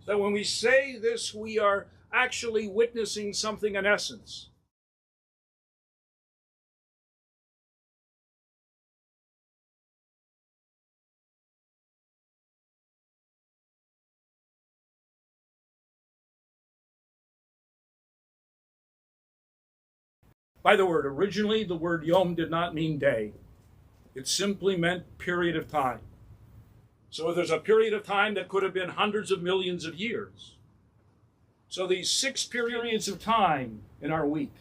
that when we say this, we are actually witnessing something in essence. By the word, originally the word yom did not mean day. It simply meant period of time. So there's a period of time that could have been hundreds of millions of years. So these 6 periods of time in our week.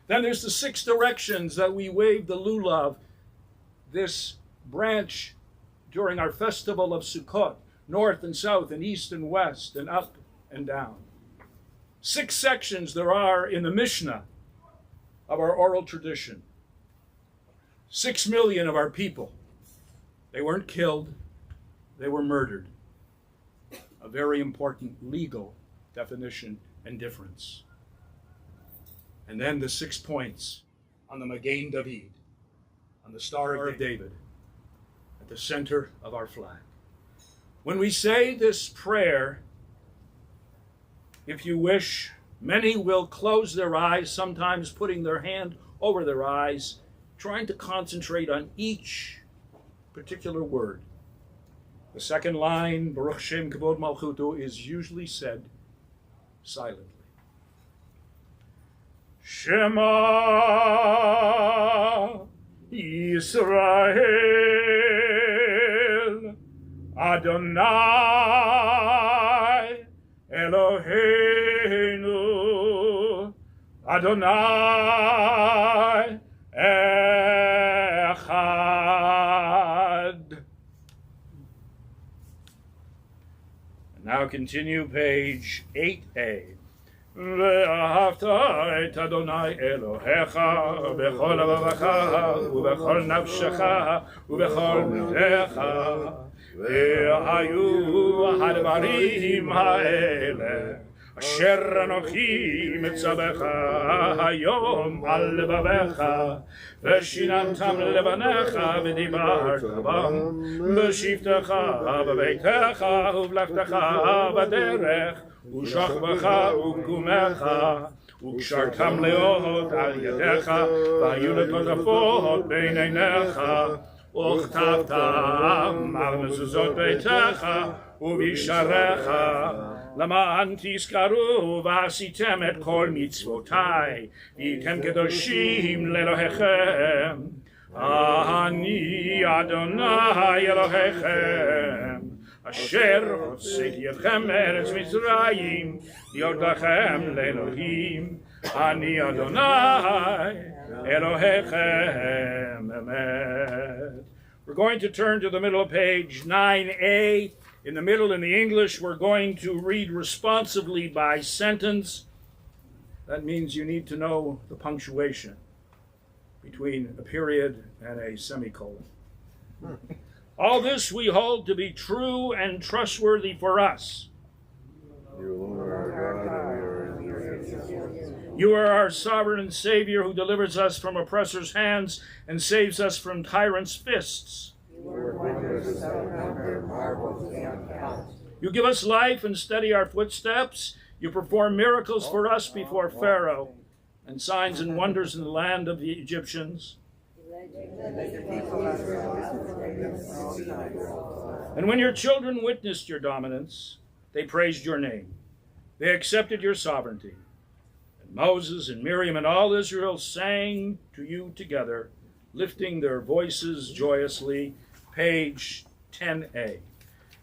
Then there's the 6 directions that we wave the lulav, this branch during our festival of Sukkot, north and south and east and west and up and down. 6 sections there are in the Mishnah of our oral tradition. 6 million of our people. They weren't killed, they were murdered. A very important legal definition and difference. And then the 6 points on the Magen David, on the Star of David, at the center of our flag. When we say this prayer, if you wish, many will close their eyes, sometimes putting their hand over their eyes, trying to concentrate on each particular word. The second line, Baruch Shem Kavod Malchuto, is usually said silently. Shema Yisrael Adonai Eloheinu Adonai Echad. And now continue page 8a. ואהבת את אדוני אלוהיך בכל לבבך ובכל נפשך ובכל מאודיך, והיו הדברים האלה אשר אנוכי מצווך היום על לבביך, ושיננתם לבניך ודיברת בם בשבתך בביתך ובלכתך בדרך ושכבך ובקומך, וקשרתם לאות על ידיך, והיו לטוטפות בין עיניך, וכתבתם על מזוזות ביתך ובשעריך, למען תזכרו ועשיתם את כל מצוותיי, והייתם קדושים לאלוהיכם. אני אדוני אלוהיכם, אשר הוצאתי אתכם מארץ מצרים, להיות לכם לאלוהים. אני אדוני אלוהיכם אמת. We're going to turn to the middle of page 9a. In the middle, in the English, we're going to read responsively by sentence. That means you need to know the punctuation between a period and a semicolon. All this we hold to be true and trustworthy for us. You are our sovereign Savior who delivers us from oppressors' hands and saves us from tyrants' fists. You give us life and steady our footsteps. You perform miracles for us before Pharaoh and signs and wonders in the land of the Egyptians. And when your children witnessed your dominance, they praised your name. They accepted your sovereignty. And Moses and Miriam and all Israel sang to you together, lifting their voices joyously. Page 10a.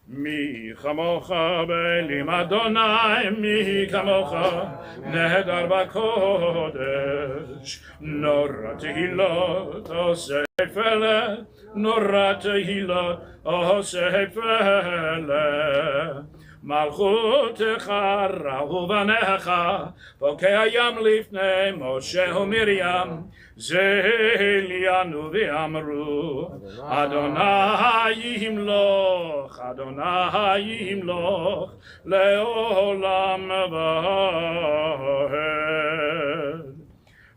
Mi chamocha be'elim Adonai, mi chamocha nehedar b'kodesh, nora tehilot oseh pele, nora tehilot oseh pele. Malchutecha rahu vanecha, pokei hayam lifnei Moshe u'Miriam, zelianu v'amru, Adonai yimloch, Adonai yimloch, le'olam v'hed.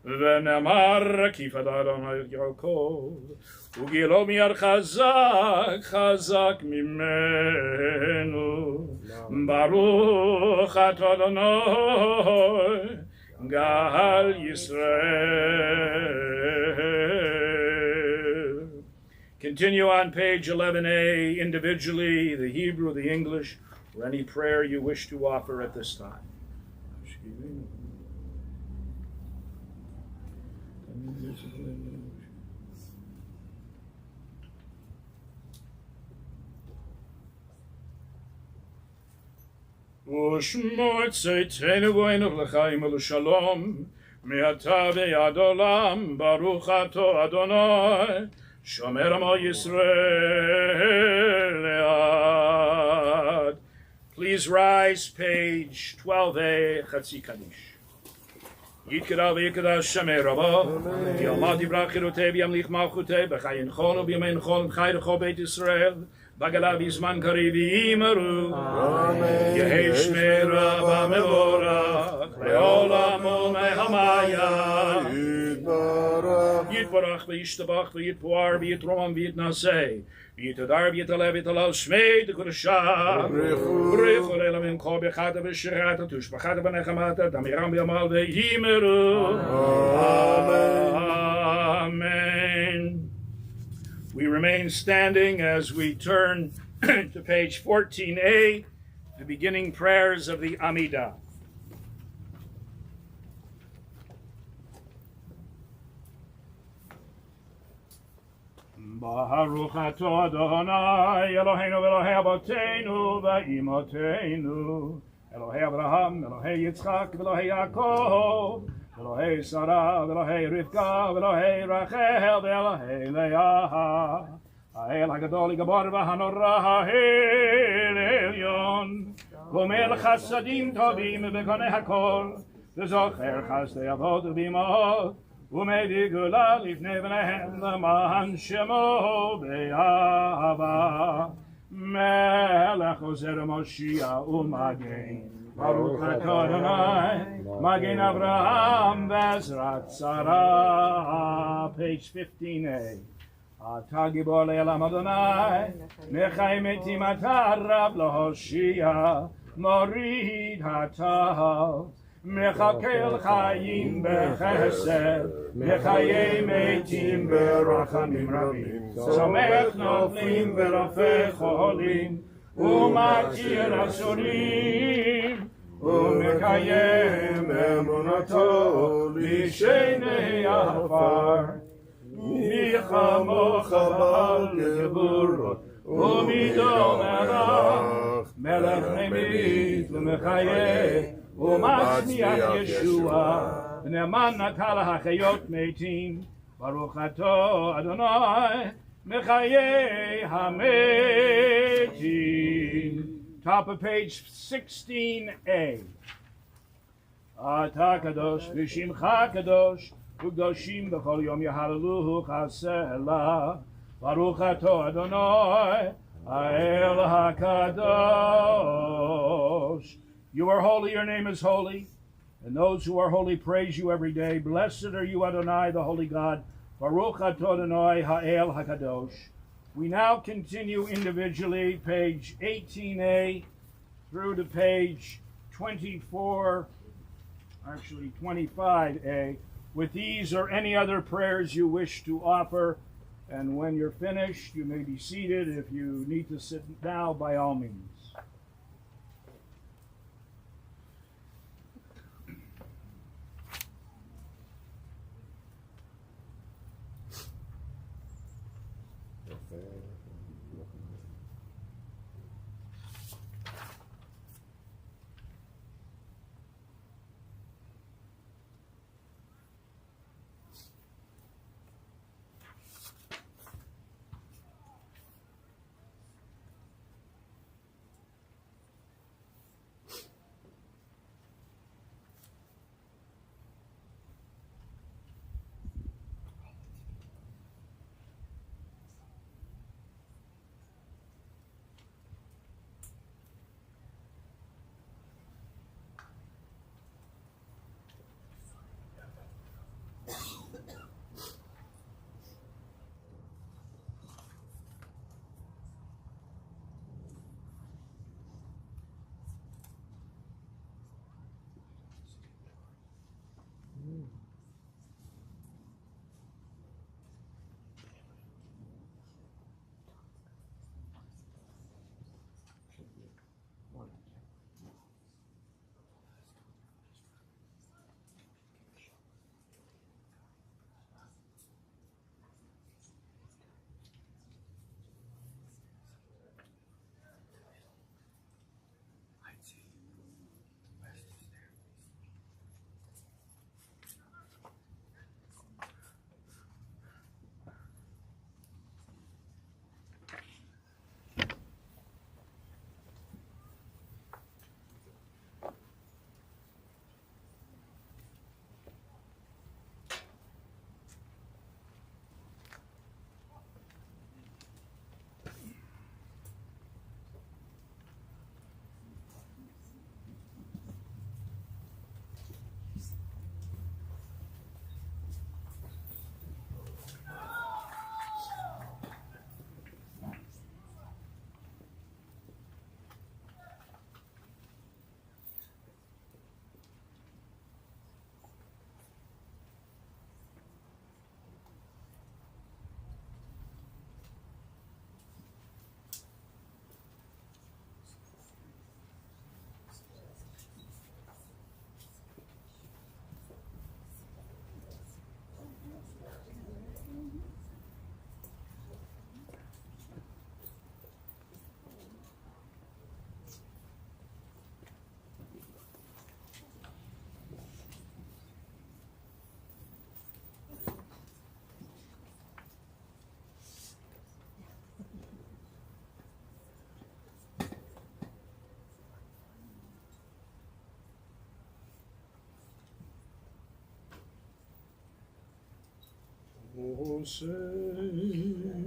ונאמר כי פדרנו את יעקב וגילו מיד חזק חזק ממנו ברוך אתה אדוני גאל ישראל. Continue on page 11a individually, the Hebrew, the English, or any prayer you wish to offer at this time. ושמוע צאתנו בואנו לחיים ולשלום מעתה ועד עולם ברוך אתה אדוני שומר עמו ישראל לעד. Please rise, page 12a, חצי קדיש. יתקדש ויקדש שמי רבו, יעמוד יברח חירותי וימליך מלכותי, בחיי נכון ובימי נכון, חי לכל בית ישראל, בגלה בזמן קריב יאמרו, יהי שמי רבא מבורך, לעולם ומהמיה. יתברך וישתבח ויתפואר ויתרומם ויתנשא, ויתהדר ויתעלה ויתהלל שמי דקדושה. ברכו לעולמים כל בחרת ושירת ותושבחת ונחמת דמירם ויאמר ויאמרו. Amen. We remain standing as we turn to page 14a, the beginning prayers of the Amidah. Baruch atah Adonai Eloheinu Elohei Avotenu v'Imotenu Elohei Abraham, Elohei Yitzchak, Elohei Yaakov, Elohei Sarah, Elohei Rivka, Elohei Rachel, Elohei Leah, Ha'el HaGadol Gabor v'Hanora Ha'el Elyon, Gomel Chasadim Tovim v'Konei HaKol, V'Zocher Chasdei Avot v'Imot, ומביא גאולה לפני בניהם למען שמו באהבה. מלך עוזר מושיע ומגן, ברוך אתה אדוני, מגן אברהם בעזרת שרה. page 15a. אתה גיבור לעולם אדוני, מחי מתים אתה רב להושיע, מוריד הטל. מחכה חיים בחסד, מחיי מתים ברחמים רבים, סומך נופלים ורופא חולים, ומכיר אסורים, ומקיים אמונתו לשני עפר. מי כמוך בעל גבורות, ומידו מלך ממית ומחיה, ומשמיח ישוע, ונאמן נטל החיות מתים, ברוך אתה אדוני מחיי המתים. Top of page 16a. אתה קדוש ושמך קדוש, וקדושים בכל יום יהללוך הסלע, ברוך אתה אדוני האל הקדוש. You are holy, your name is holy, and those who are holy praise you every day. Blessed are you, Adonai, the holy God. Baruch atah Adonai ha'el hakadosh. We now continue individually, page 18a through to page 25a, with these or any other prayers you wish to offer. And when you're finished, you may be seated. If you need to sit down, by all means.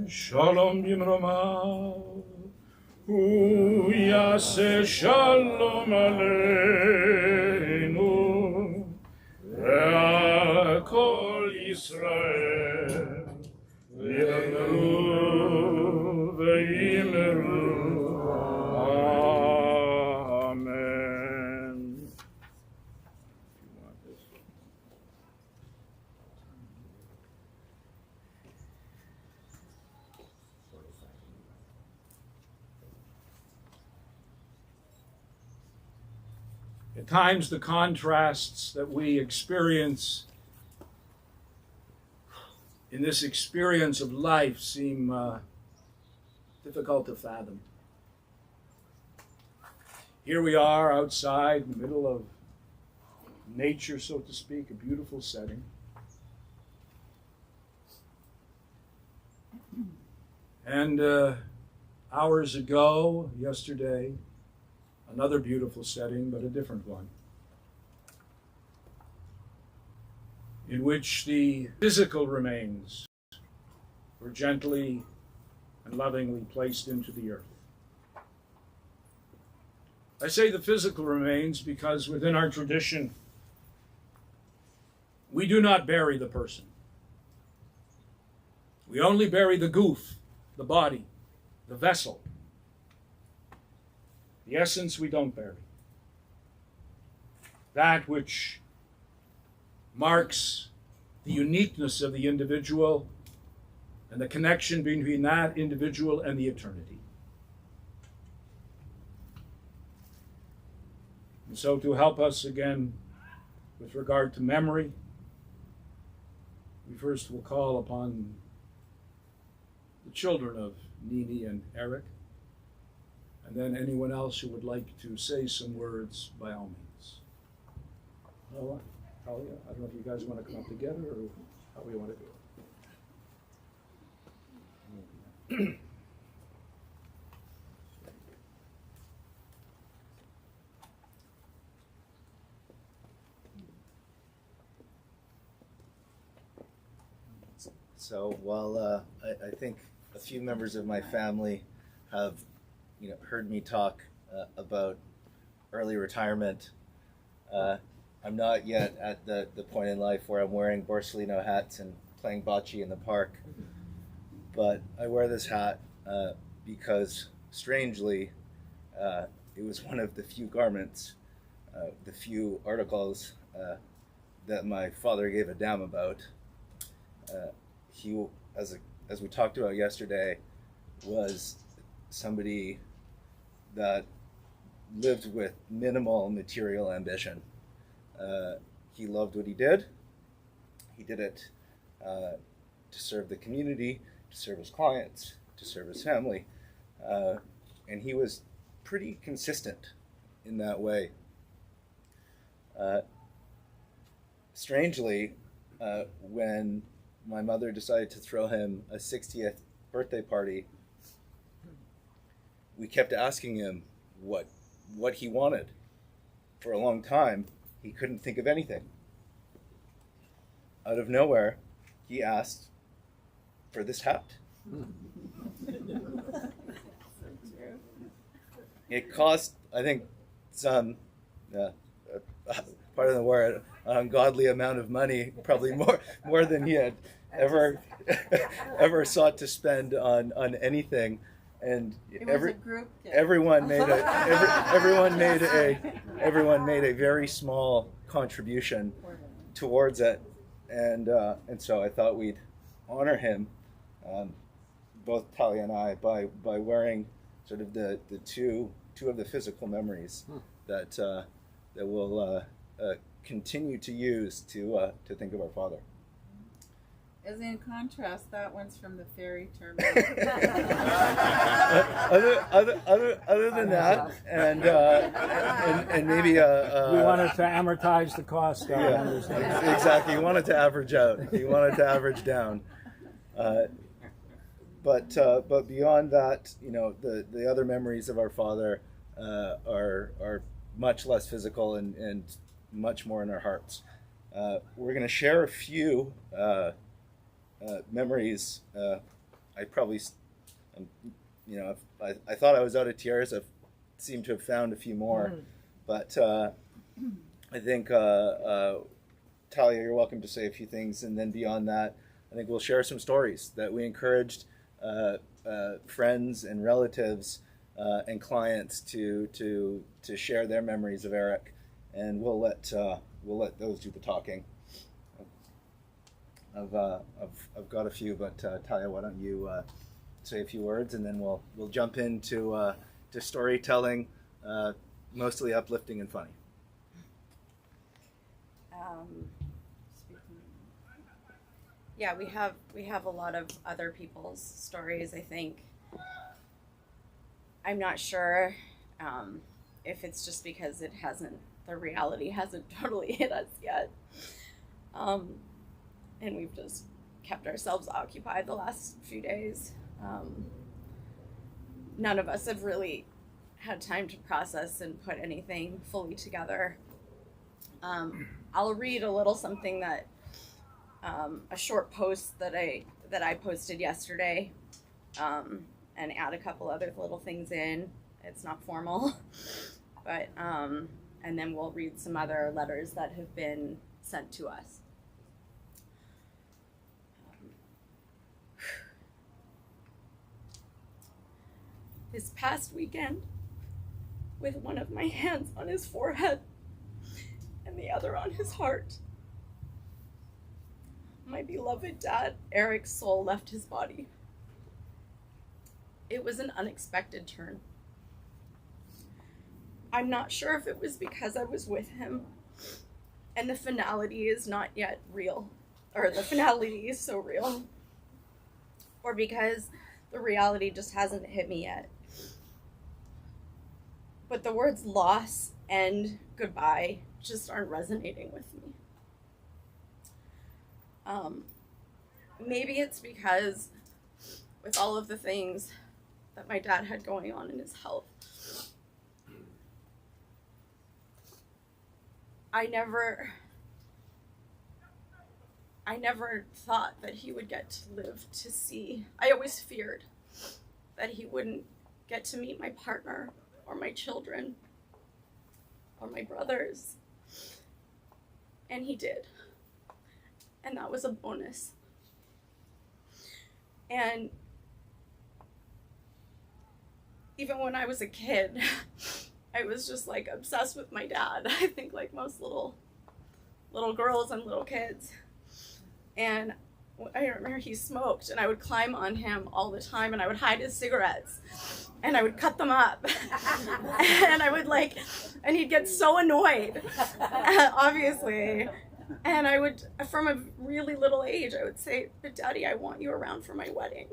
Sholom Bimroma, Uyase Shalom Aleinu, Ve'akol Yisrael, V'yameru, Ve'imeru, Amen. At times, the contrasts that we experience in this experience of life seem difficult to fathom. Here we are outside in the middle of nature, so to speak, a beautiful setting. And hours ago, yesterday, another beautiful setting, but a different one, in which the physical remains were gently and lovingly placed into the earth. I say the physical remains because within our tradition, we do not bury the person. We only bury the goof, the body, the vessel. The essence we don't bury. That which marks the uniqueness of the individual and the connection between that individual and the eternity. And so to help us again with regard to memory, we first will call upon the children of Nini and Eric, and then anyone else who would like to say some words, by all means. Noah, Talia, I don't know if you guys want to come up together or how we want to do it. So while I think a few members of my family have heard me talk about early retirement, I'm not yet at the point in life where I'm wearing Borsellino hats and playing bocce in the park. But I wear this hat because, strangely, it was one of the few garments, the few articles that my father gave a damn about. He, as we talked about yesterday, was somebody that lived with minimal material ambition. He loved what he did. He did it to serve the community, to serve his clients, to serve his family. And he was pretty consistent in that way. Strangely, when my mother decided to throw him a 60th birthday party, we kept asking him what he wanted. For a long time, he couldn't think of anything. Out of nowhere, he asked for this hat. It cost, I think, some, pardon the word, an ungodly amount of money, probably more than he had ever sought to spend on anything, and everyone made a very small contribution towards it, and so I thought we'd honor him, both Talia and I, by wearing sort of the two of the physical memories that we'll continue to use to think of our father. As in contrast, that one's from the ferry terminal. other than that, and maybe we wanted to amortize the cost. Exactly. He wanted to average out. He wanted to average down. But beyond that, the other memories of our father are much less physical and much more in our hearts. We're going to share a few memories. I probably, I thought I was out of tears. I've seemed to have found a few more, but I think Talia, you're welcome to say a few things, and then beyond that, I think we'll share some stories that we encouraged friends and relatives and clients to share their memories of Eric, and we'll let those do the talking. I've got a few, but Talia, why don't you say a few words, and then we'll jump into to storytelling, mostly uplifting and funny. Yeah, we have a lot of other people's stories, I think. I'm not sure if it's just because the reality hasn't totally hit us yet. And we've just kept ourselves occupied the last few days. None of us have really had time to process and put anything fully together. I'll read a little something that a short post that I posted yesterday, and add a couple other little things in. It's not formal, but and then we'll read some other letters that have been sent to us. This past weekend, with one of my hands on his forehead and the other on his heart, my beloved dad, Eric's soul, left his body. It was an unexpected turn. I'm not sure if it was because I was with him and the finality is not yet real, or the finality is so real, or because the reality just hasn't hit me yet. But the words loss and goodbye just aren't resonating with me. Maybe it's because with all of the things that my dad had going on in his health, I never thought that he would get to live to see. I always feared that he wouldn't get to meet my partner or my children or my brothers. And he did. And that was a bonus. And even when I was a kid, I was just like obsessed with my dad. I think like most little girls and little kids. And I remember he smoked, and I would climb on him all the time, and I would hide his cigarettes, and I would cut them up. And I would and he'd get so annoyed, obviously. And I would, from a really little age, I would say, "But Daddy, I want you around for my wedding."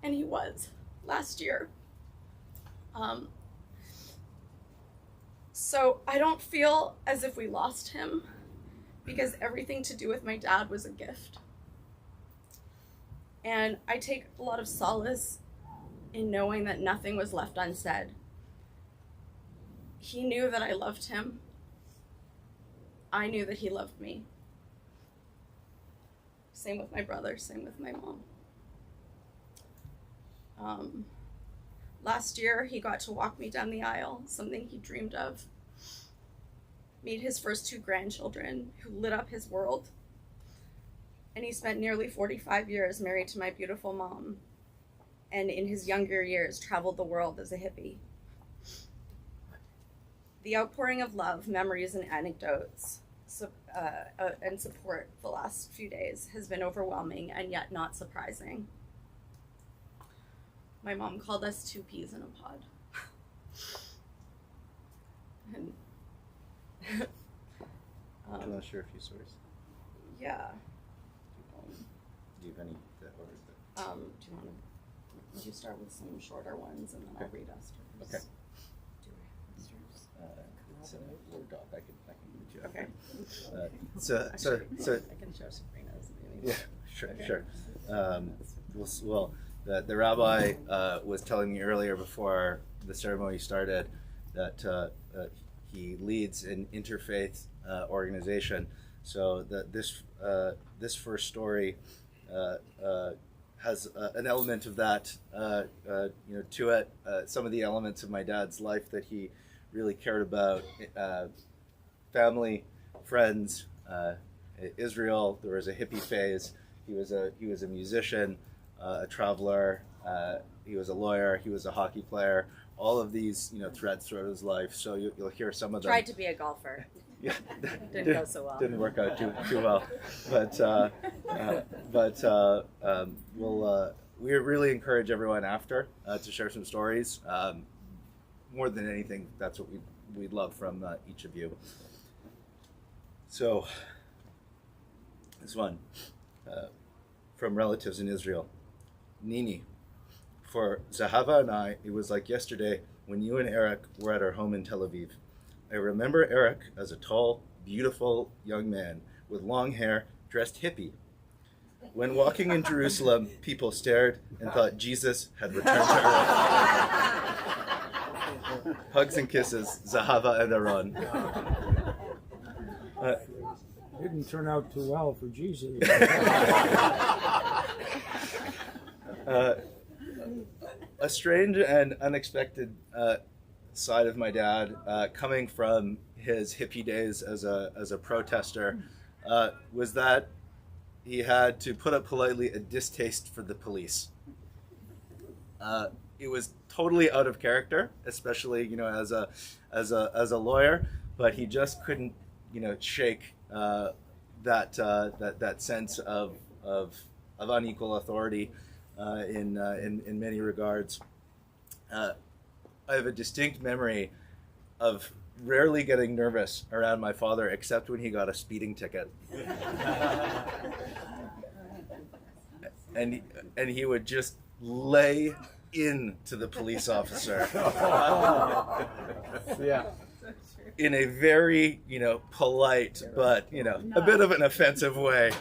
And he was, last year. So I don't feel as if we lost him, because everything to do with my dad was a gift. And I take a lot of solace in knowing that nothing was left unsaid. He knew that I loved him. I knew that he loved me. Same with my brother, same with my mom. Last year, he got to walk me down the aisle, something he dreamed of. Meet his first 2 grandchildren who lit up his world. And he spent nearly 45 years married to my beautiful mom. And in his younger years, traveled the world as a hippie. The outpouring of love, memories, and anecdotes and support the last few days has been overwhelming and yet not surprising. My mom called us 2 peas in a pod. And Do you want to share a few stories? yeah. Do you have any that order? Do you want to start with some shorter ones, and then I'll read us? Okay. Do I have Esther's? It's in a Word doc. I can read you. Okay. So I can show Sabrina's maybe. yeah, sure. Well, the rabbi was telling me earlier before the ceremony started that he leads an interfaith organization So this first story has an element of that, to it. Some of the elements of my dad's life that he really cared about: family, friends, Israel. There was a hippie phase. He was a musician, a traveler. He was a lawyer. He was a hockey player. All of these, threads throughout his life. So you'll hear some of them. Tried to be a golfer. Yeah, Didn't go so well. Didn't work out too well, we really encourage everyone after to share some stories. More than anything, that's what we'd love from each of you. So this one from relatives in Israel. Nini, for Zahava and I, it was like yesterday when you and Eric were at our home in Tel Aviv. I remember Eric as a tall, beautiful young man with long hair, dressed hippie. When walking in Jerusalem, people stared and thought Jesus had returned to earth. Hugs and kisses, Zahava and Aaron. Didn't turn out too well for Jesus. A strange and unexpected side of my dad, coming from his hippie days as a protester, was that he had, to put it politely, a distaste for the police. It was totally out of character, especially as a lawyer, but he just couldn't shake that sense of unequal authority in many regards. I have a distinct memory of rarely getting nervous around my father, except when he got a speeding ticket. and he would just lay into the police officer. Yeah. In a very, polite, but, a bit of an offensive way,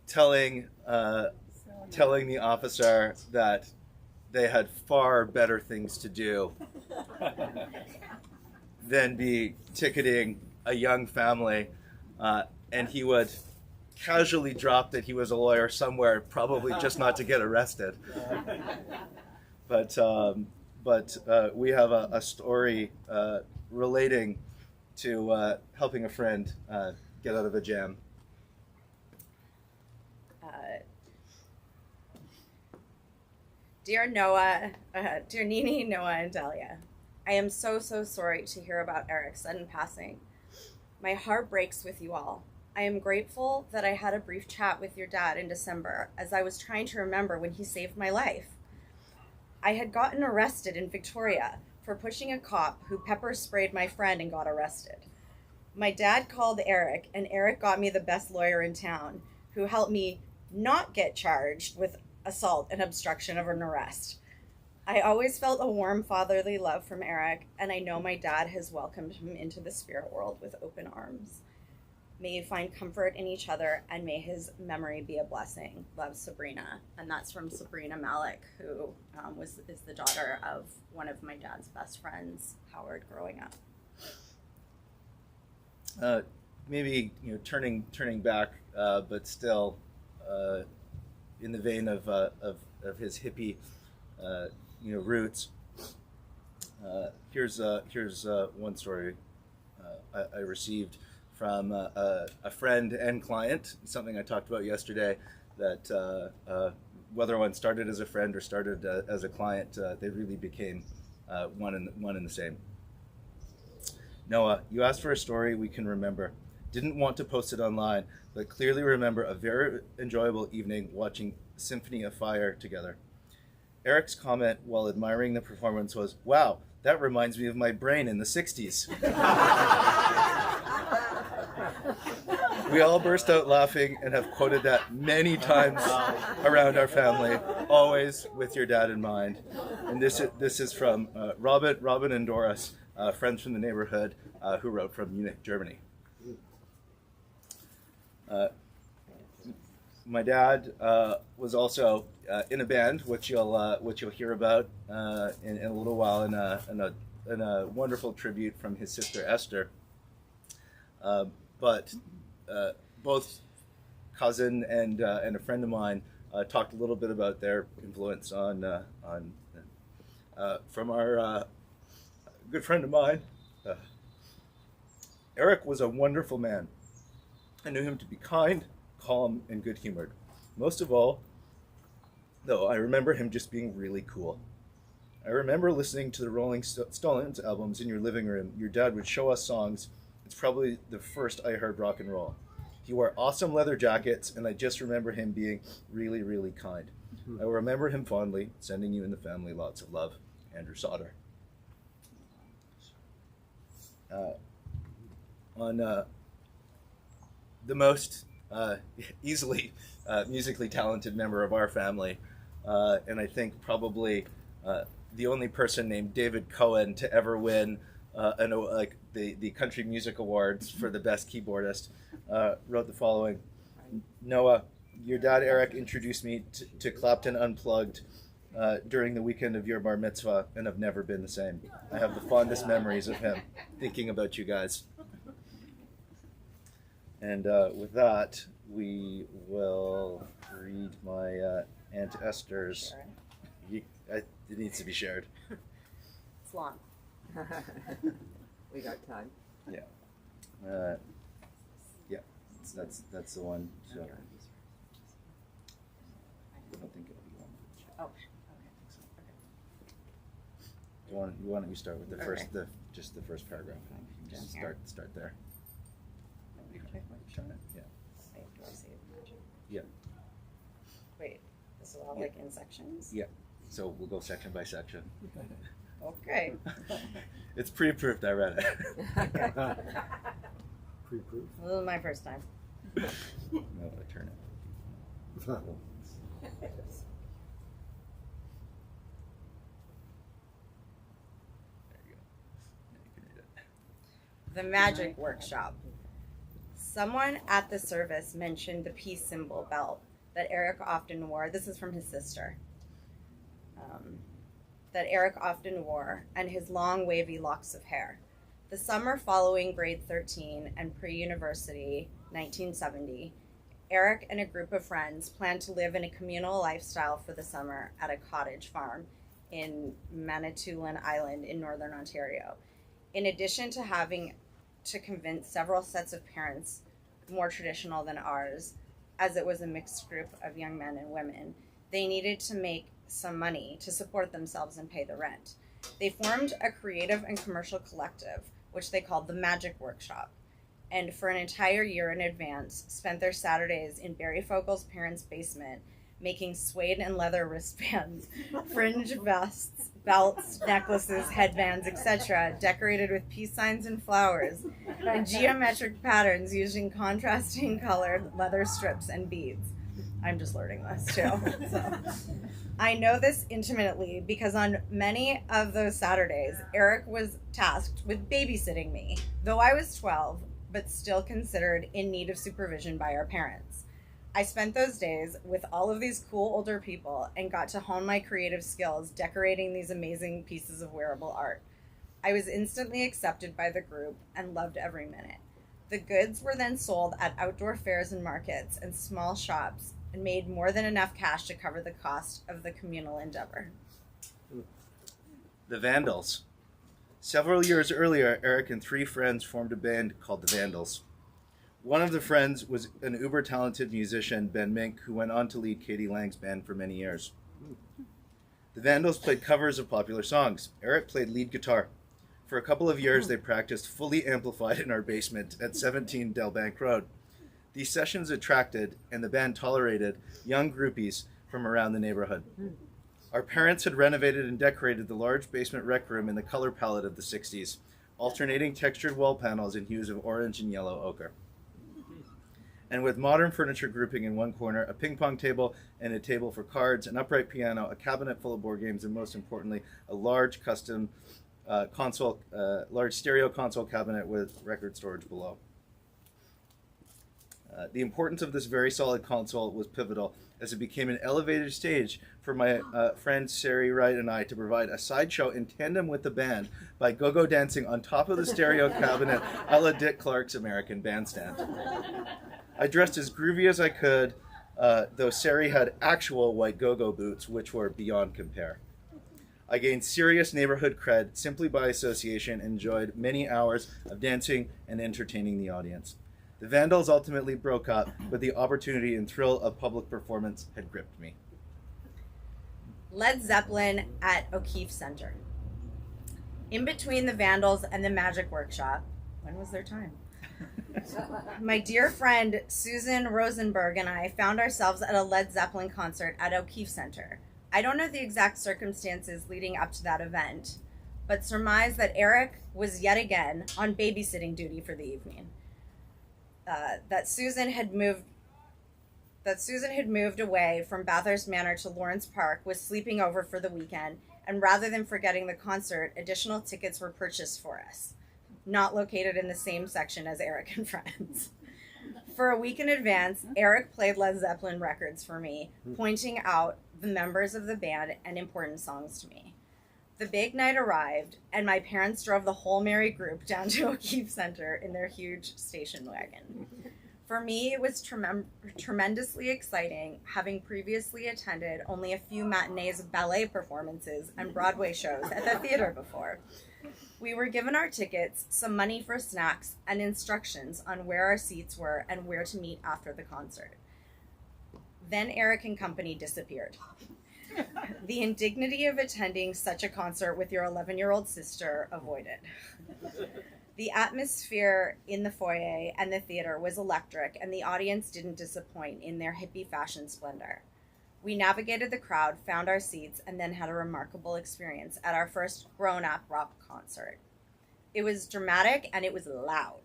telling the officer that they had far better things to do than be ticketing a young family, and he would casually drop that he was a lawyer somewhere, probably just not to get arrested. But we have a story relating to helping a friend get out of a jam. Dear Nini, Noah, and Dahlia, I am so sorry to hear about Eric's sudden passing. My heart breaks with you all. I am grateful that I had a brief chat with your dad in December, as I was trying to remember when he saved my life. I had gotten arrested in Victoria for pushing a cop who pepper sprayed my friend and got arrested. My dad called Eric, and Eric got me the best lawyer in town, who helped me not get charged with assault and obstruction of an arrest. I always felt a warm fatherly love from Eric, and I know my dad has welcomed him into the spirit world with open arms. May you find comfort in each other, and may his memory be a blessing. Love, Sabrina. And that's from Sabrina Malik, who is the daughter of one of my dad's best friends, Howard, growing up. Maybe turning back, but still in the vein of his hippie roots. Here's one story I received from a friend and client, something I talked about yesterday, that whether one started as a friend or started as a client, they really became one and the same. Noah, you asked for a story we can remember. Didn't want to post it online, but clearly remember a very enjoyable evening watching Symphony of Fire together. Eric's comment while admiring the performance was, "Wow, that reminds me of my brain in the 60s. We all burst out laughing and have quoted that many times around our family, always with your dad in mind. And this is from Robin and Doris, friends from the neighborhood, who wrote from Munich, Germany. My dad was also in a band, which you'll hear about in a little while, in a wonderful tribute from his sister Esther. But both cousin and a friend of mine talked a little bit about their influence from our good friend of mine. Eric was a wonderful man. I knew him to be kind, calm, and good-humored. Most of all, though, I remember him just being really cool. I remember listening to the Rolling Stones albums in your living room. Your dad would show us songs. It's probably the first I heard rock and roll. He wore awesome leather jackets, and I just remember him being really, really kind. I remember him fondly, sending you and the family lots of love. Andrew Sauter. On the most easily musically talented member of our family, and I think probably the only person named David Cohen to ever win the Country Music Awards for the best keyboardist, wrote the following. Noah, your dad Eric introduced me to Clapton Unplugged during the weekend of your bar mitzvah, and I've never been the same. I have the fondest memories of him thinking about you guys. And with that, we will read my Aunt Esther's. It needs to be shared. It's long. We got time. Yeah. Yeah. That's the one. So. I don't think it'll be long. Oh, okay. Why don't you start with the Okay. first, just the first paragraph? You just start there. Turn it. Yeah. Wait, do I say magic? Yeah. Wait, this is all Yeah. like in sections? Yeah. So we'll go section by section. Okay. It's pre-approved. I read it. Pre-proof. This is my first time. No, I turn it. There you go. Now you can read it. The magic workshop. Someone at the service mentioned the peace symbol belt that Eric often wore. This is from his sister. That Eric often wore, and his long wavy locks of hair. The summer following grade 13 and pre-university, 1970, Eric and a group of friends planned to live in a communal lifestyle for the summer at a cottage farm in Manitoulin Island in northern Ontario. In addition to having to convince several sets of parents more traditional than ours, as it was a mixed group of young men and women, they needed to make some money to support themselves and pay the rent. They formed a creative and commercial collective, which they called the Magic Workshop, and for an entire year in advance, spent their Saturdays in Barry Fogel's parents' basement making suede and leather wristbands, fringe vests, belts, necklaces, headbands, etc., decorated with peace signs and flowers, and geometric patterns using contrasting colored leather strips and beads. I'm just learning this too. So. I know this intimately because on many of those Saturdays, Eric was tasked with babysitting me, though I was 12, but still considered in need of supervision by our parents. I spent those days with all of these cool older people and got to hone my creative skills decorating these amazing pieces of wearable art. I was instantly accepted by the group and loved every minute. The goods were then sold at outdoor fairs and markets and small shops and made more than enough cash to cover the cost of the communal endeavor. The Vandals. Several years earlier, Eric and 3 friends formed a band called the Vandals. One of the friends was an uber-talented musician, Ben Mink, who went on to lead Katie Lang's band for many years. The Vandals played covers of popular songs. Eric played lead guitar. For a couple of years, they practiced fully amplified in our basement at 17 Del Bank Road. These sessions attracted, and the band tolerated, young groupies from around the neighborhood. Our parents had renovated and decorated the large basement rec room in the color palette of the 60s, alternating textured wall panels in hues of orange and yellow ochre. And with modern furniture grouping in one corner, a ping pong table and a table for cards, an upright piano, a cabinet full of board games, and most importantly, a large custom large stereo console cabinet with record storage below. The importance of this very solid console was pivotal, as it became an elevated stage for my friend Sari Wright and I to provide a sideshow in tandem with the band by go-go dancing on top of the stereo cabinet a la Dick Clark's American Bandstand. I dressed as groovy as I could, though Sari had actual white go-go boots, which were beyond compare. I gained serious neighborhood cred simply by association and enjoyed many hours of dancing and entertaining the audience. The Vandals ultimately broke up, but the opportunity and thrill of public performance had gripped me. Led Zeppelin at O'Keefe Center. In between the Vandals and the Magic Workshop, when was their time? My dear friend Susan Rosenberg and I found ourselves at a Led Zeppelin concert at O'Keefe Center. I don't know the exact circumstances leading up to that event, but surmise that Eric was yet again on babysitting duty for the evening. That Susan had moved away from Bathurst Manor to Lawrence Park, was sleeping over for the weekend, and rather than forgetting the concert, additional tickets were purchased for us, not located in the same section as Eric and friends. For a week in advance, Eric played Led Zeppelin records for me, pointing out the members of the band and important songs to me. The big night arrived, and my parents drove the whole merry group down to O'Keefe Center in their huge station wagon. For me, it was tremendously exciting, having previously attended only a few matinees of ballet performances and Broadway shows at the theater before. We were given our tickets, some money for snacks, and instructions on where our seats were and where to meet after the concert. Then Eric and company disappeared. The indignity of attending such a concert with your 11-year-old sister avoided. The atmosphere in the foyer and the theater was electric, and the audience didn't disappoint in their hippie fashion splendor. We navigated the crowd, found our seats, and then had a remarkable experience at our first grown-up rock concert. It was dramatic and it was loud.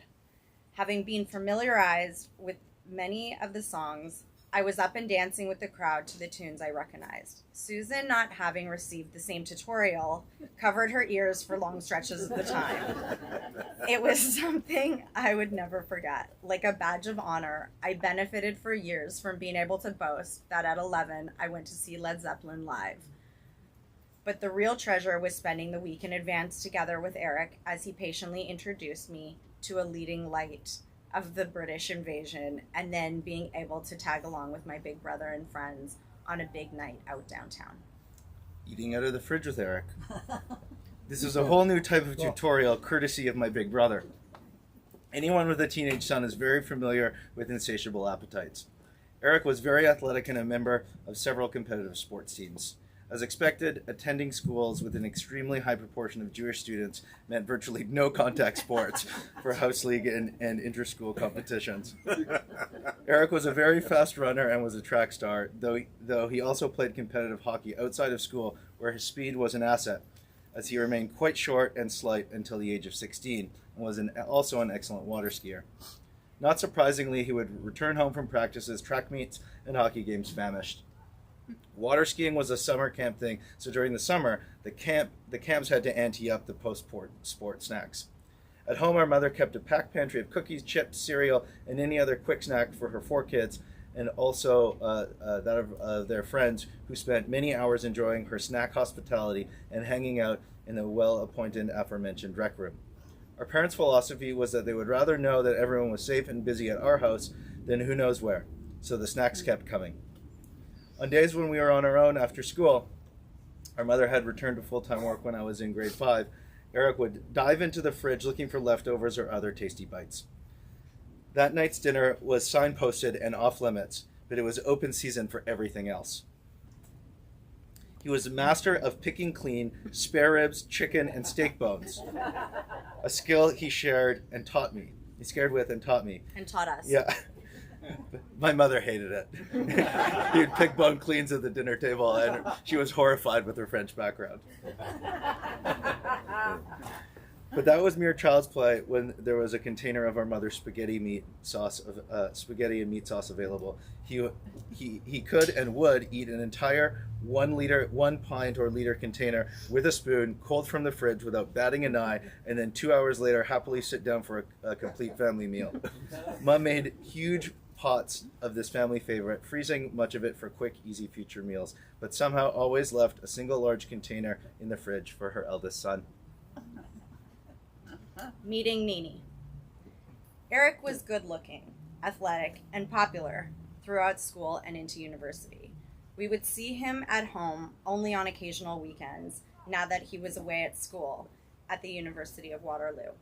Having been familiarized with many of the songs, I was up and dancing with the crowd to the tunes I recognized. Susan, not having received the same tutorial, covered her ears for long stretches of the time. It was something I would never forget. Like a badge of honor, I benefited for years from being able to boast that at 11, I went to see Led Zeppelin live. But the real treasure was spending the week in advance together with Eric as he patiently introduced me to a leading light of the British invasion, and then being able to tag along with my big brother and friends on a big night out downtown. Eating out of the fridge with Eric. This is a whole new type of tutorial courtesy of my big brother. Anyone with a teenage son is very familiar with insatiable appetites. Eric was very athletic and a member of several competitive sports teams. As expected, attending schools with an extremely high proportion of Jewish students meant virtually no contact sports for house league and inter-school competitions. Eric was a very fast runner and was a track star, though he also played competitive hockey outside of school, where his speed was an asset, as he remained quite short and slight until the age of 16, and was also an excellent water skier. Not surprisingly, he would return home from practices, track meets, and hockey games famished. Water skiing was a summer camp thing, so during the summer, the camps had to ante up the post-sport snacks. At home, our mother kept a packed pantry of cookies, chips, cereal, and any other quick snack for her 4 kids, and also that of their friends, who spent many hours enjoying her snack hospitality and hanging out in the well-appointed aforementioned rec room. Our parents' philosophy was that they would rather know that everyone was safe and busy at our house than who knows where, so the snacks kept coming. On days when we were on our own after school, our mother had returned to full-time work when I was in grade 5, Eric would dive into the fridge looking for leftovers or other tasty bites. That night's dinner was signposted and off limits, but it was open season for everything else. He was a master of picking clean spare ribs, chicken, and steak bones, a skill he shared and taught me. He scared with and taught me. And taught us. Yeah. My mother hated it. He would pick bone cleans at the dinner table, and she was horrified with her French background. But that was mere child's play when there was a container of our mother's spaghetti and meat sauce available. He could and would eat an entire 1 pint or liter container with a spoon, cold from the fridge, without batting an eye, and then 2 hours later happily sit down for a complete family meal. Mom made huge pots of this family favorite, freezing much of it for quick, easy future meals, but somehow always left a single large container in the fridge for her eldest son. Meeting Nini. Eric was good looking, athletic, and popular throughout school and into university. We would see him at home only on occasional weekends, now that he was away at school at the University of Waterloo.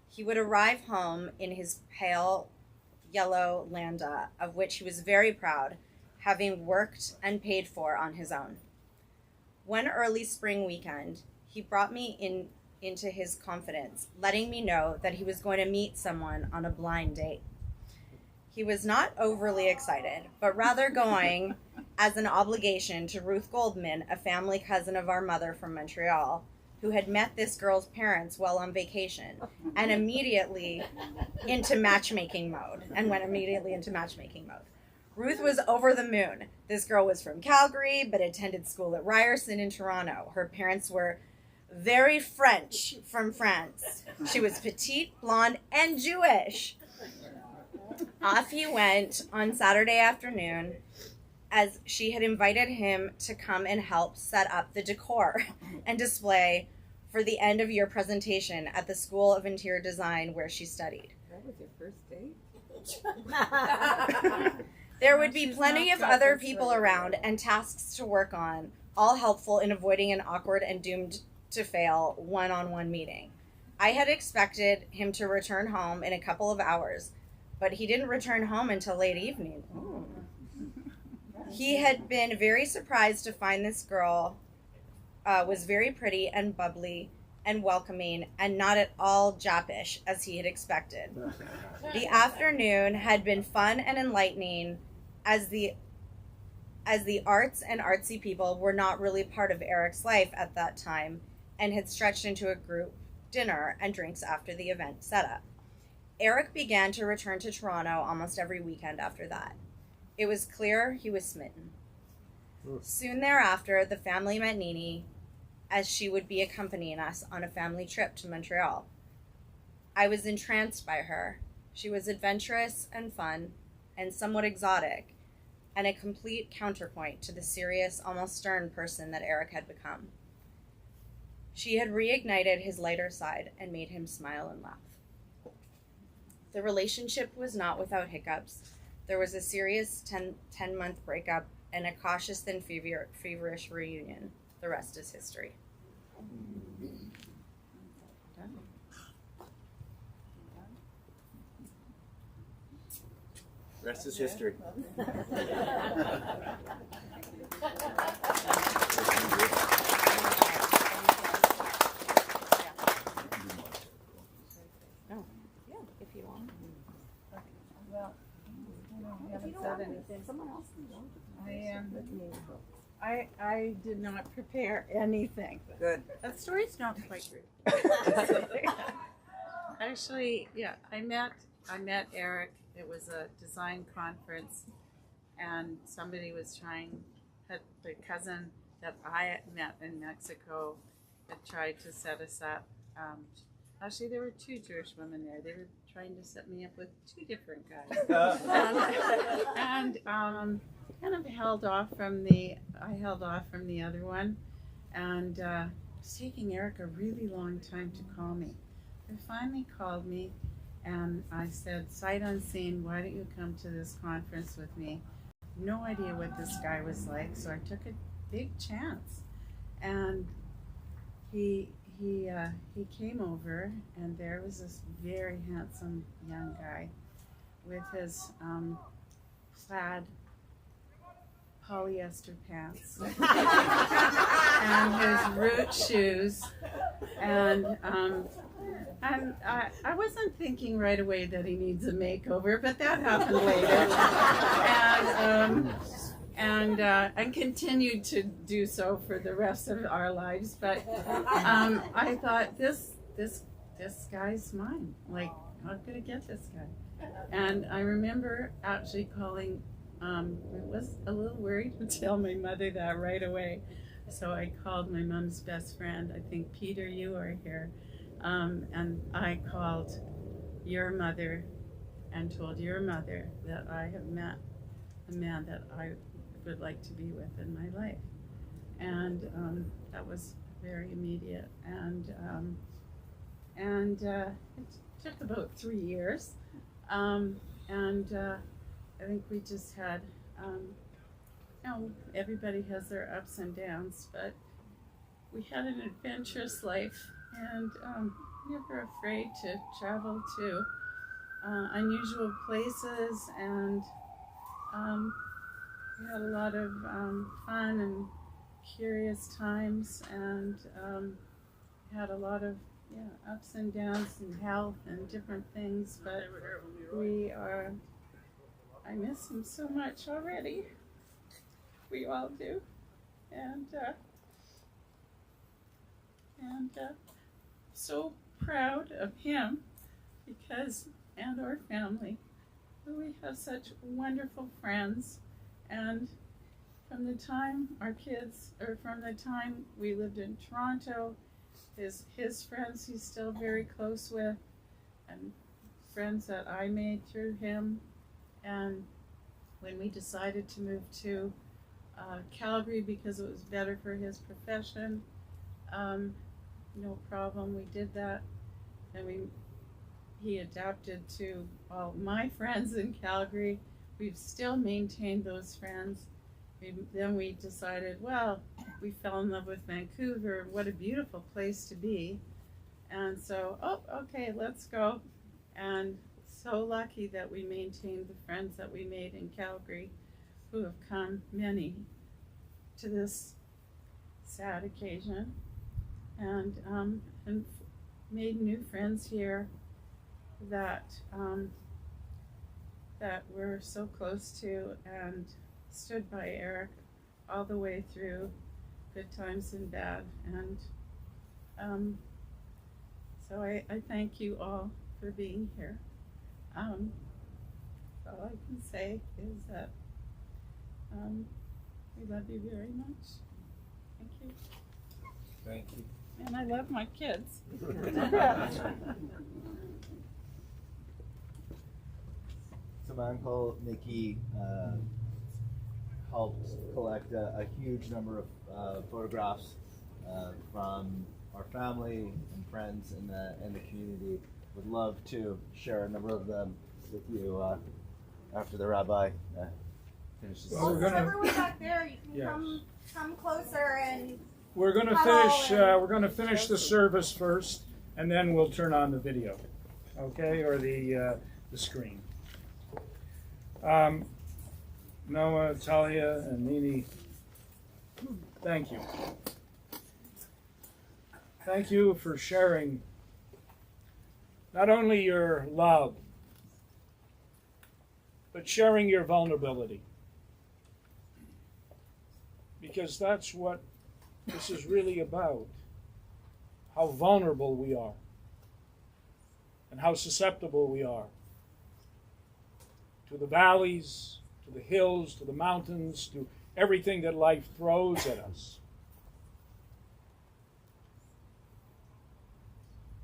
He would arrive home in his pale yellow Landa, of which he was very proud, having worked and paid for on his own. One early spring weekend, he brought me into his confidence, letting me know that he was going to meet someone on a blind date. He was not overly excited, but rather going as an obligation to Ruth Goldman, a family cousin of our mother from Montreal, who had met this girl's parents while on vacation, and went immediately into matchmaking mode. Ruth was over the moon. This girl was from Calgary, but attended school at Ryerson in Toronto. Her parents were very French from France. She was petite, blonde, and Jewish. Off he went on Saturday afternoon, as she had invited him to come and help set up the decor and display for the end of year presentation at the School of Interior Design where she studied. That was your first date? There would be plenty of other people around and tasks to work on, all helpful in avoiding an awkward and doomed to fail one-on-one meeting. I had expected him to return home in a couple of hours, but he didn't return home until late evening. He had been very surprised to find this girl was very pretty and bubbly and welcoming and not at all Japish as he had expected. The afternoon had been fun and enlightening as the arts and artsy people were not really part of Eric's life at that time and had stretched into a group dinner and drinks after the event setup. Eric began to return to Toronto almost every weekend after that. It was clear he was smitten. Soon thereafter, the family met Nini, as she would be accompanying us on a family trip to Montreal. I was entranced by her. She was adventurous and fun, and somewhat exotic, and a complete counterpoint to the serious, almost stern person that Eric had become. She had reignited his lighter side and made him smile and laugh. The relationship was not without hiccups. There was a serious 10-month breakup and a cautious then feverish reunion. The rest is history. The rest is history. If you want. Well, I haven't said anything. Someone else can go. I did not prepare anything. Good. That story's not quite true. Actually, yeah, I met Eric. It was a design conference, and somebody was the cousin that I had met in Mexico had tried to set us up. Actually, there were two Jewish women there. They were trying to set me up with two different guys, and kind of held off from the other one, and it's taking Eric a really long time to call me. He finally called me, and I said, sight unseen, why don't you come to this conference with me? No idea what this guy was like, so I took a big chance, and he came over, and there was this very handsome young guy with his plaid polyester pants and his root shoes, and I wasn't thinking right away that he needs a makeover, but that happened later, and continued to do so for the rest of our lives. But I thought this guy's mine. Like, how could I get this guy? And I remember actually calling. Was a little worried to tell my mother that right away, so I called my mom's best friend. I think, Peter, you are here, and I called your mother and told your mother that I have met the man that I would like to be with in my life. And that was very immediate. And it took about 3 years. I think we just had, everybody has their ups and downs, but we had an adventurous life, and never afraid to travel to unusual places, and we had a lot of fun and curious times, and had a lot of ups and downs in health and different things, but I miss him so much already. We all do, and so proud of him and our family. We have such wonderful friends, and from the time we lived in Toronto, his friends he's still very close with, and friends that I made through him. And when we decided to move to Calgary because it was better for his profession, no problem, we did that. And he adapted to all my friends in Calgary. We've still maintained those friends. Then we decided, well, we fell in love with Vancouver. What a beautiful place to be. And so, okay, let's go. And so lucky that we maintained the friends that we made in Calgary, who have come many to this sad occasion, and made new friends here that we're so close to, and stood by Eric all the way through, good times and bad. And so I thank you all for being here. All I can say is that we love you very much. Thank you. Thank you. And I love my kids. So my uncle Mickey helped collect a huge number of photographs from our family and friends in the community. Would love to share a number of them with you after the rabbi finishes. Well, we're everyone back there, you can Yes. come closer and. We're going to finish. We're going to finish the service first, and then we'll turn on the video, okay, or the screen. Noah, Talia, and Nini, thank you. Thank you for sharing not only your love, but sharing your vulnerability, because that's what this is really about, how vulnerable we are and how susceptible we are to the valleys, to the hills, to the mountains, to everything that life throws at us.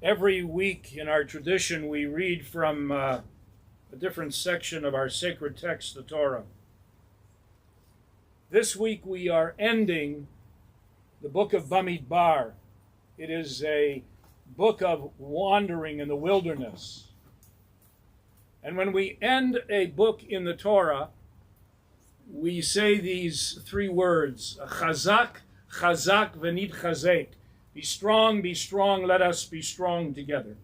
Every week in our tradition we read from a different section of our sacred text, the Torah. This week we are ending the book of Bamidbar. It is a book of wandering in the wilderness. And when we end a book in the Torah, we say these three words, Chazak, Chazak, V'nid Chazek. Be strong, let us be strong together.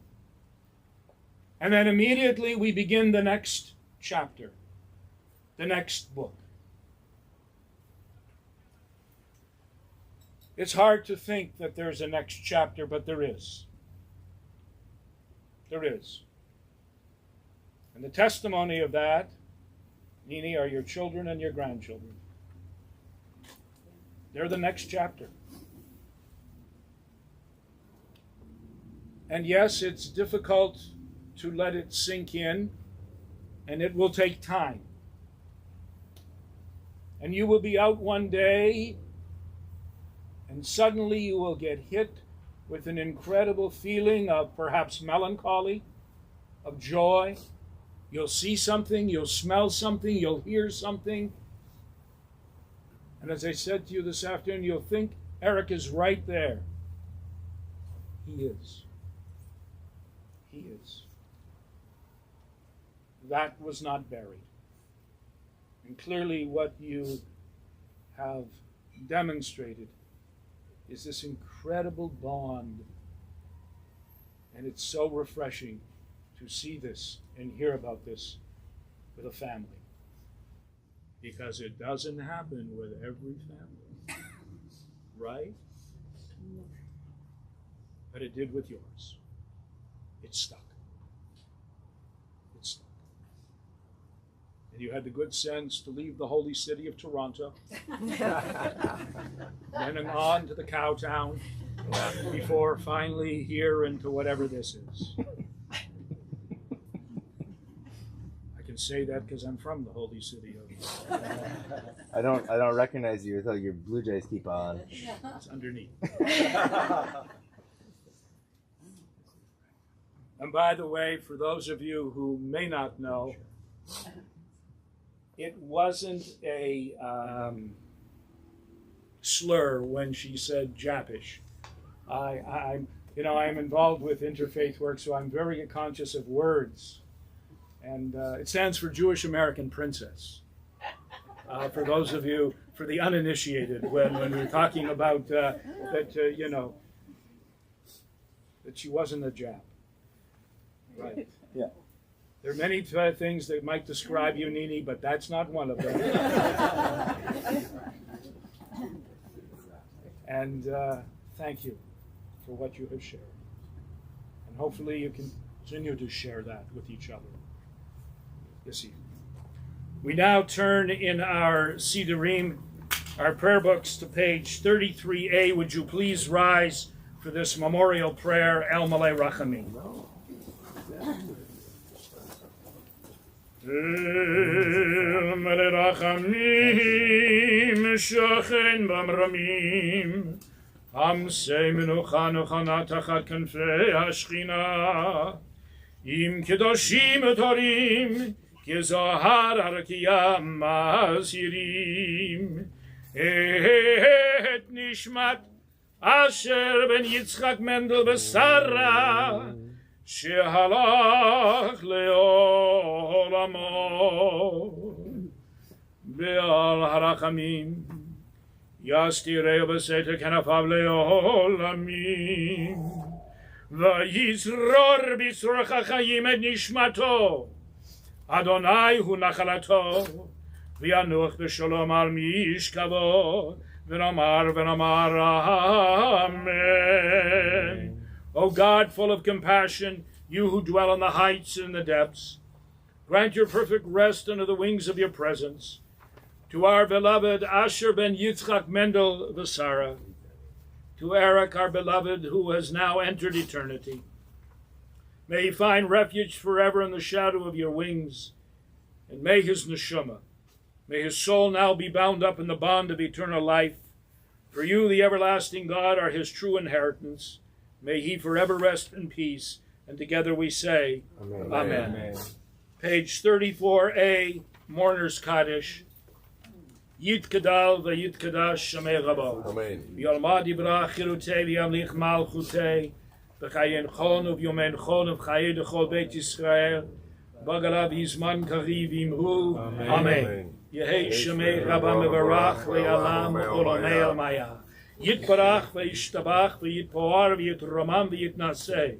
And then immediately we begin the next chapter, the next book. It's hard to think that there's a next chapter, but there is. There is. And the testimony of that, Nini, are your children and your grandchildren. They're the next chapter. And yes, it's difficult to let it sink in, and it will take time. And you will be out one day, and suddenly you will get hit with an incredible feeling of perhaps melancholy, of joy. You'll see something, you'll smell something, you'll hear something. And as I said to you this afternoon, you'll think Eric is right there. He is. He is. That was not buried. And clearly what you have demonstrated is this incredible bond. And it's so refreshing to see this and hear about this with a family. Because it doesn't happen with every family. Right? But it did with yours. It stuck. It stuck. And you had the good sense to leave the holy city of Toronto, then on to the cow town, before finally here into whatever this is. I can say that because I'm from the holy city of I don't recognize you until your Blue Jays keep on. It's underneath. And by the way, for those of you who may not know, it wasn't a slur when she said Japish. I'm involved with interfaith work, so I'm very conscious of words. And it stands for Jewish American Princess. For those of you, for the uninitiated, when we're talking about that she wasn't a Jap. Right. Yeah. There are many things that might describe you, Nini, but that's not one of them. And thank you for what you have shared. And hopefully you continue to share that with each other this evening. We now turn in our siddurim, our prayer books, to page 33a. Would you please rise for this memorial prayer, El Malei Rachamim. El Malei Rachamim, Shochen Bamramim, Hamsei Menucha Nochana Tachat Kanfei HaShechina, Im Kedoshim Etorim, Kezohar Arkiyam Masirim, Et Nishmat Asher ben Yitzchak Mendel Besara, Shehalach Leolamo, Be'al Harachamim, Yastireo Besete Kenafav Leolamim, Vayisror Bisrach HaChayim et Nishmato, Adonai hu nachalato, v'yanuch b'sholom al mishkavo, v'nomar amen. O God, full of compassion, you who dwell in the heights and the depths, grant your perfect rest under the wings of your presence to our beloved Asher ben Yitzchak Mendel Vesara, to Eric, our beloved, who has now entered eternity. May he find refuge forever in the shadow of your wings, and may his neshama, may his soul now be bound up in the bond of eternal life. For you, the everlasting God, are his true inheritance. May he forever rest in peace. And together we say, Amen. Amen. Amen. Page 34a, Mourner's Kaddish. Yit Kadal v'yit Kadash Shamei Rabo. Amen. V'yolmad yibrach chirutei v'yamlich malchutei. V'chayen chon uv'yomen chon v'chayed chol Beit Yisrael. Bagalav Yizman Kariv Imru. Amen. Yehei Shemei Rabba Mevarach Le'alam Olamei Almaya. Yitbarach v'yishtabach v'yitpoar v'yitramam v'yitnaseh.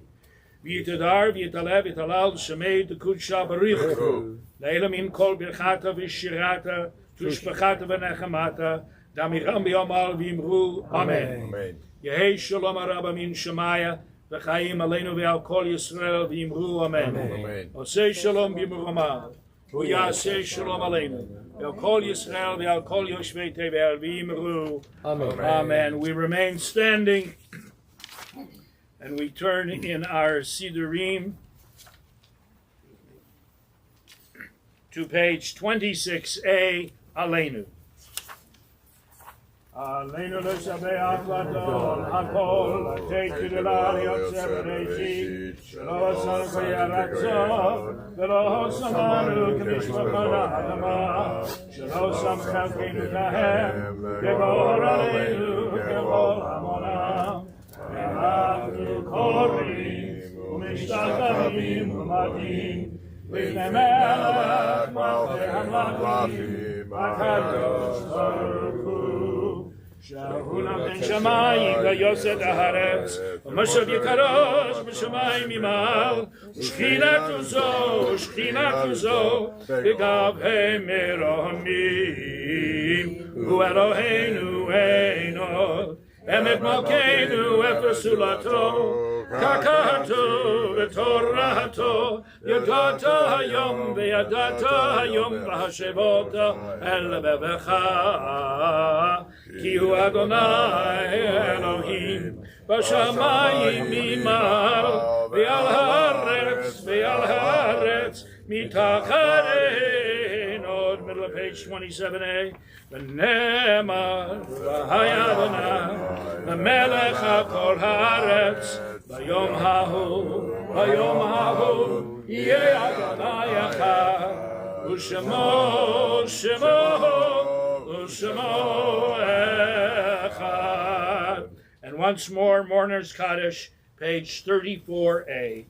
V'yitadar v'yitaleh v'yitalal Shemei D'Kudsha Barichu. Le'elam in kol birchata v'shirata tushpachata v'nechamata. Damiram b'yomal v'imru. Amen. Yehei Sholom Rabba min Shemaya. V'chaim aleinu v'al kol Yisrael v'imru. Amen. Osei Sholom b'murama. V'yasei Sholom aleinu. V'al kol Yisrael v'al kol Yoshvei Tevel v'imru. Amen. Amen. We remain standing, and we turn in our siddurim to page 26a, Aleinu. עלינו לשבח לדון הכל, לתת תדלה ליוצא בראשית, שלא עשנו כיהיה רצון, ולא שמענו כמשפחה האדמה, שלא שם חלקנו כהם, כגור עלינו ככל המונם. ואנחנו קוראים ומשתחווים ומדים לפני מלך מלכי המלכים, הקדוש ברוך הוא. שהוא נותן שמיים ויוסד הארץ, ומשל יקרוש בשמיים ממעל, ושכינתו זו בגבי מרומים. הוא אלוהינו אין עוד, עמק מלכנו אפסולתו, קרקעתו ותורתו, ידעת היום וידעת היום להשבות אל לבבך, כי הוא אדוני אלוהים בשמיים ממעל, ועל הארץ מתחת אין עוד. Middle of page 27a. ונאמר והיה אדוני המלך על כל הארץ, ביום ההוא יהיה אדוני אחד, ושמו אחד. And once more, Mourner's Kaddish, page 34a.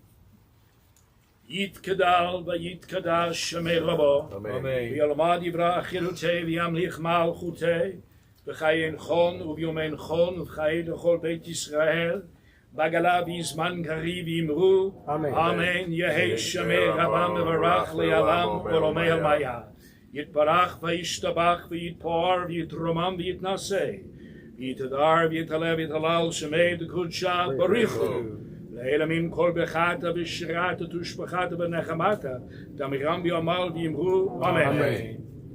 יתקדל ויתקדש שמי רבו, וילמד יברא חירותי וימליך מלכותי, בחיי חון וביומי חון ובחיי לכל בית ישראל, בגלה בזמן קריב יאמרו אמן. יהי שמי רבם מברך לעולם ולעולמי עלמיה. יתברך וישתבח ויתפאר ויתרומם ויתנשא, ויתהדר ויתעלה ויתהלל שמי דקודשה בריחו. לעילמים כל בחת בשרת ותושבחת ונחמת, דמירם ביומל ויאמרו אמן.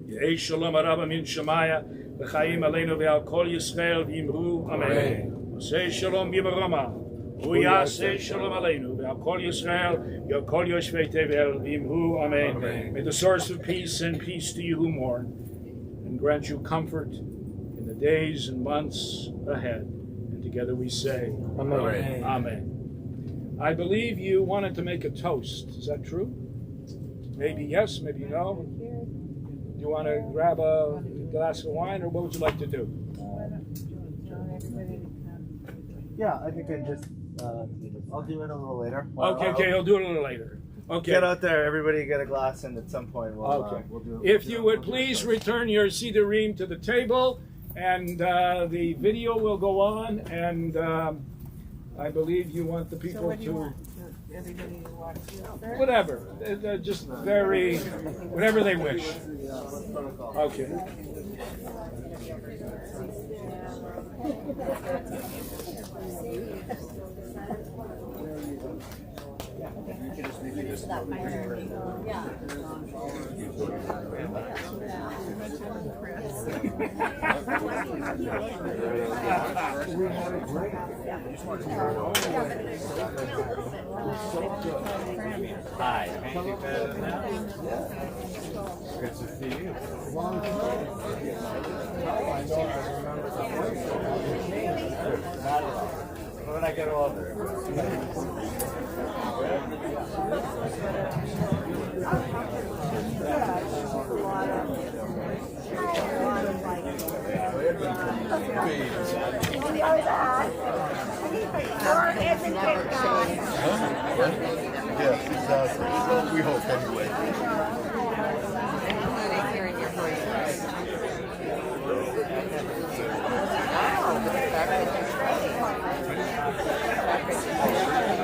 יהי שלום הרבה מן שמיה וחיים עלינו ועל כל ישראל ויאמרו אמן. עושה שלום במרומה, הוא יעשה שלום עלינו ועל כל ישראל ועל כל יושבי תבל ויאמרו amen. May the source of peace and peace to you who mourn, and grant you comfort in the days and months ahead. And together we say amen. Amen. I believe you wanted to make a toast. Is that true? Maybe yes, maybe no. Do you want to grab a glass of wine, or what would you like to do? Yeah, I think I just, I'll do it a little later. Okay, he'll do it a little later. Okay. Get out there, everybody get a glass, and at some point we'll do it. If you would please return your siddurim to the table, and the video will go on, and I believe you want the people Everybody watch it. whatever, just very, whatever they wish. Okay. Hi. Good to see you. When I get older. Yes, exactly. Well, we hope anyway.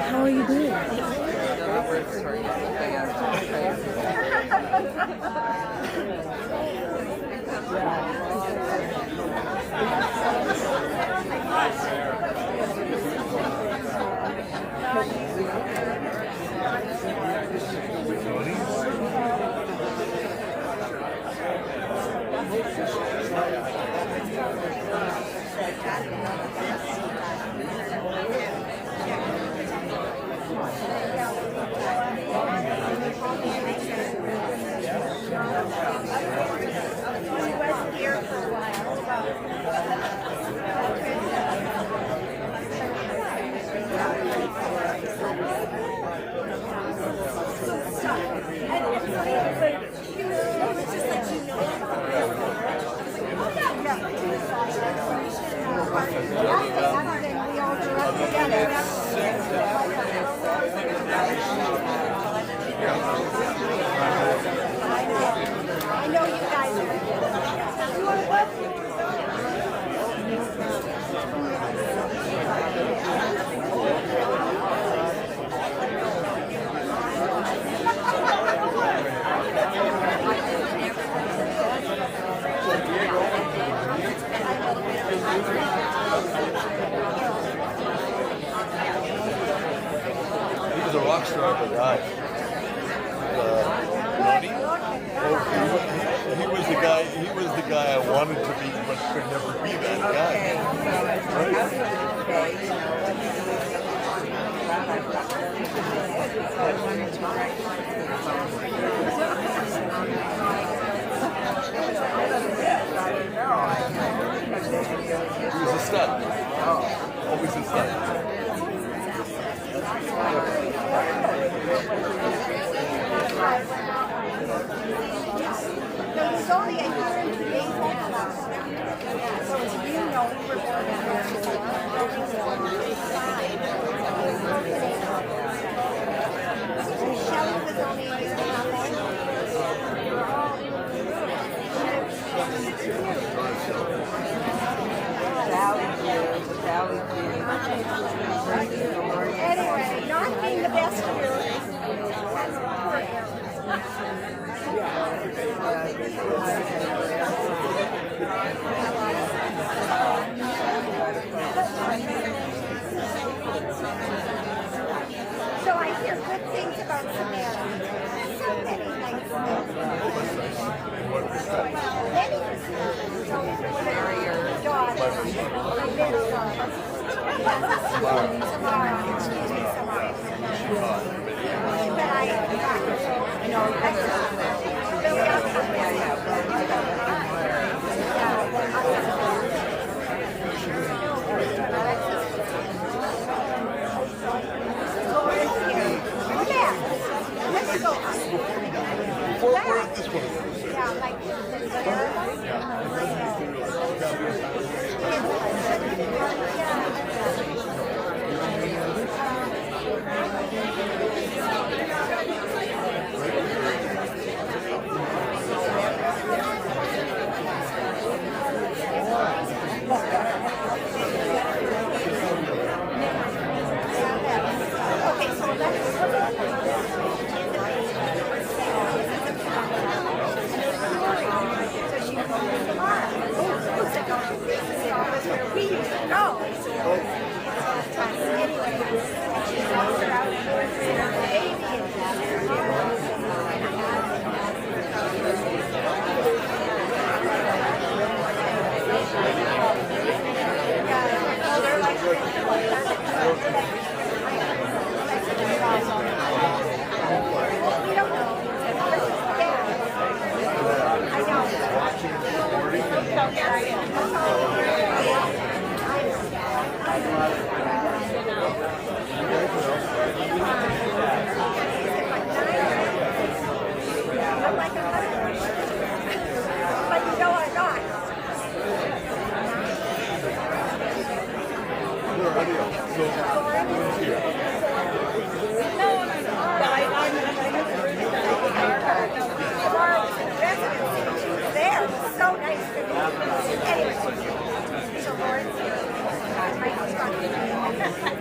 How are you doing? He was here for a while. was a rock star, but died. He was the guy. He was the guy I wanted to be, but could never be that guy. He was a stud. Always a stud. There was only a year and 2 days left. So as you know, we were born in Shelley was only a year and a half Anyway, not being the best year. So I hear good things about Savannah. So many nice things. Many. So your daughter, Samara. Excuse me, Samara. But I know. Let's go. This one. Yeah, like okay, so let's where we used to go. Anyway, she walks around and there's a baby in But you know I'm not. There, it was so nice to meet you. Anyway, so Lawrence, my husband.